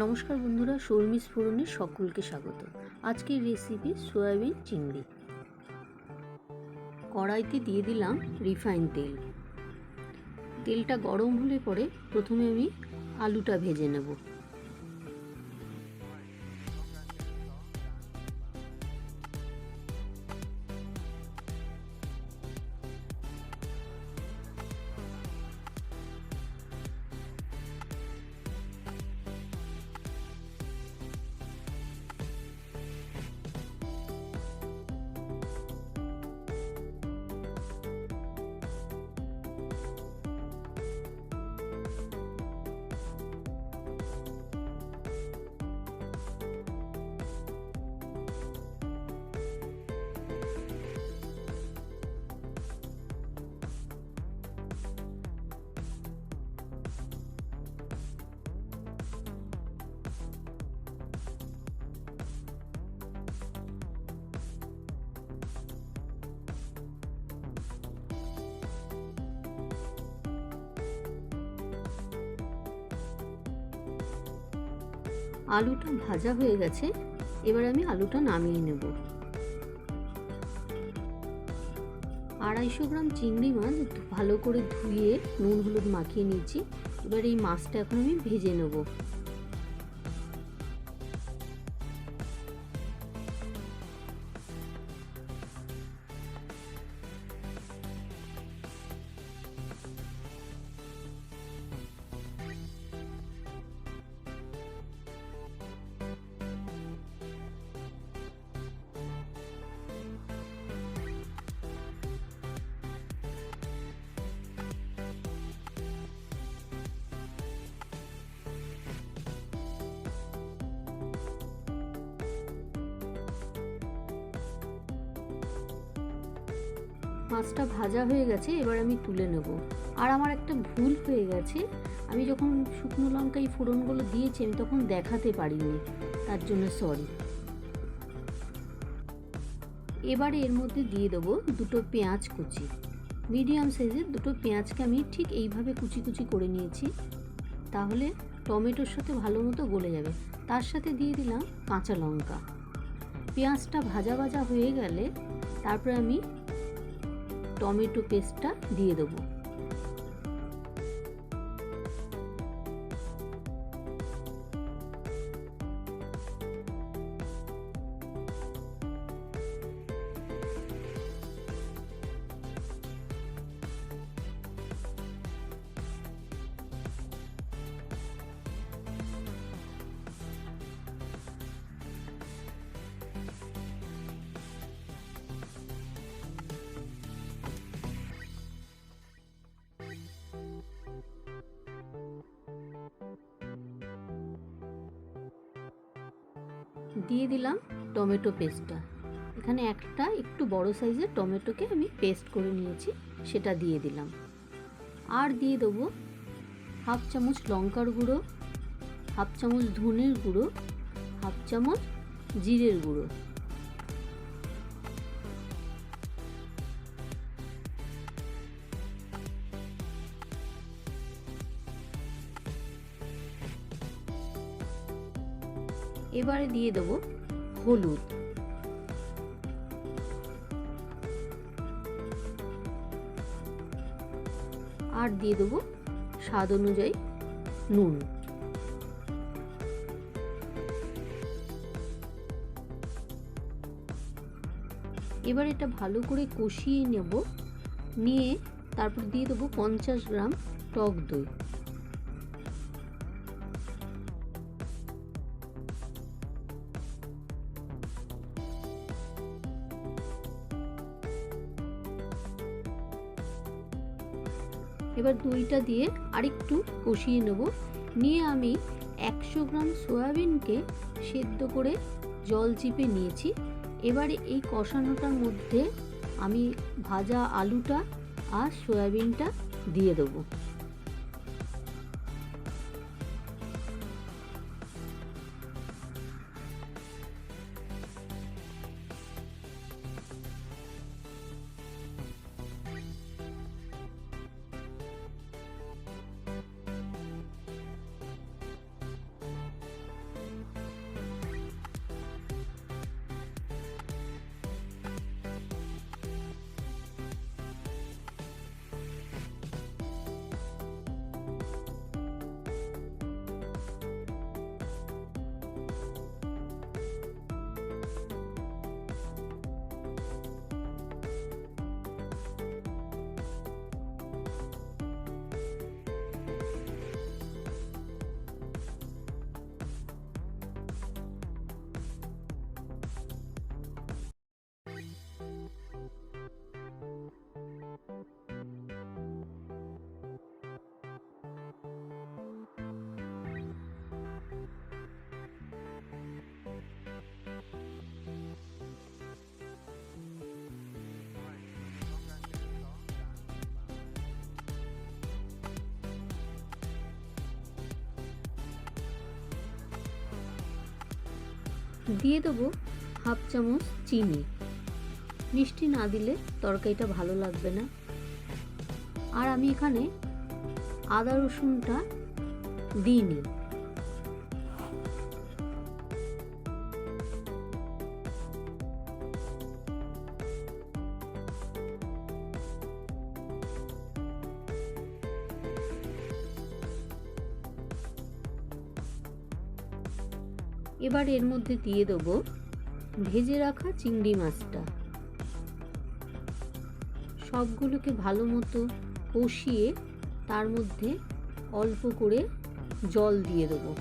নমস্কার বন্ধুরা, শর্মিস ফোড়নে সকলকে স্বাগত। আজকের রেসিপি সয়াবিন চিংড়ি। কড়াইতে দিয়ে দিলাম রিফাইন তেল। তেলটা গরম হলে পরে প্রথমে আমি আলুটা ভেজে নেব। আলুটা ভাজা হয়ে গেছে, এবার আমি আলুটা নামিয়ে নেব। 250 গ্রাম চিংড়ি মাছ ভালো করে ধুয়ে নুন হলুদ মাখিয়ে নিয়েছি। এবার এই মাছটা এখন আমি ভেজে নেব। মাছটা ভাজা হয়ে গেছে, এবার আমি তুলে নেব। আর আমার একটা ভুল হয়ে গেছে, আমি যখন শুকনো লঙ্কা এই ফোড়নগুলো দিয়েছি আমি তখন দেখাতে পারিনি, তার জন্য সরি। এবারে এর মধ্যে দিয়ে দেবো দুটো পেঁয়াজ কুচি। মিডিয়াম সাইজের দুটো পেঁয়াজকে আমি ঠিক এইভাবে কুচি কুচি করে নিয়েছি, তাহলে টমেটোর সাথে ভালো মতো গলে যাবে। তার সাথে দিয়ে দিলাম কাঁচা লঙ্কা। পেঁয়াজটা ভাজা ভাজা হয়ে গেলে তারপরে আমি টমেটো পেস্টটা দিয়ে দেবো। দিয়ে দিলাম টমেটো পেস্টটা। এখানে একটা একটু বড় সাইজের টমেটোকে আমি পেস্ট করে নিয়েছি, সেটা দিয়ে দিলাম। আর দিয়ে দেবো 1/2 চামচ লঙ্কার গুঁড়ো, 1/2 চামচ ধনের গুঁড়ো, 1/2 চামচ জিরের গুঁড়ো। এবারে দিয়ে দেবো হলুদ, আর দিয়ে দেবো স্বাদ অনুযায়ী নুন। এবার এটা ভালো করে কষিয়ে নেব, নিয়ে তারপর দিয়ে দেবো 50 গ্রাম টক দই। এবার দইটা দিয়ে আরেকটু কষিয়ে নেব, নিয়ে আমি 100 গ্রাম সয়াবিনকে সেদ্ধ করে জল চিপে নিয়েছি। এবারে এই কষানোটার মধ্যে আমি ভাজা আলুটা আর সয়াবিনটা দিয়ে দেবো। দিয়ে দেবো হাফ চামচ চিনি। মিষ্টি না দিলে তরকারিটা ভালো লাগবে না। আর আমি এখানে আদা রসুনটা দিইনি। এবার এর মধ্যে দিয়ে দেবো ভেজে রাখা চিংড়ি মাছটা। সবগুলোকে ভালো মতো কষিয়ে তার মধ্যে অল্প করে জল দিয়ে দেবো।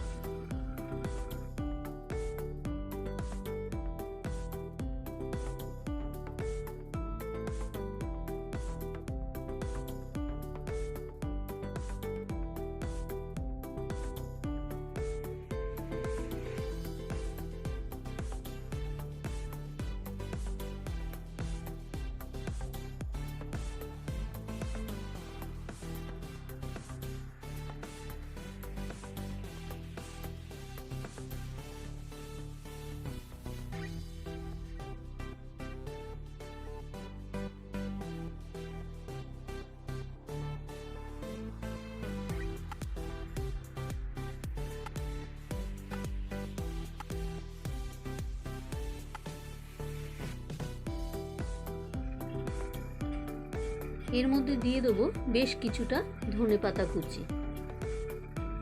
এর মধ্যে দিয়ে দেবো বেশ কিছুটা ধনেপাতা কুচি।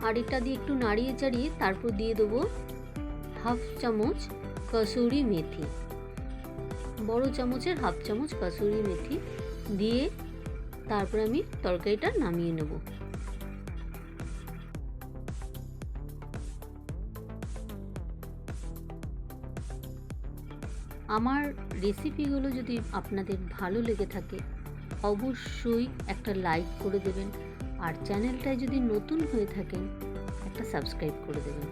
আর এটা দিয়ে একটু নাড়িয়ে চাড়িয়ে তারপর দিয়ে দেবো হাফ চামচ কসুরি মেথি। বড় চামচের হাফ চামচ কসুরি মেথি দিয়ে তারপর আমি তরকারিটা নামিয়ে নেব। আমার রেসিপিগুলো যদি আপনাদের ভালো লেগে থাকে অবশ্যই একটা লাইক করে দেবেন, আর চ্যানেলটায় যদি নতুন হয়ে থাকেন একটা সাবস্ক্রাইব করে দেবেন।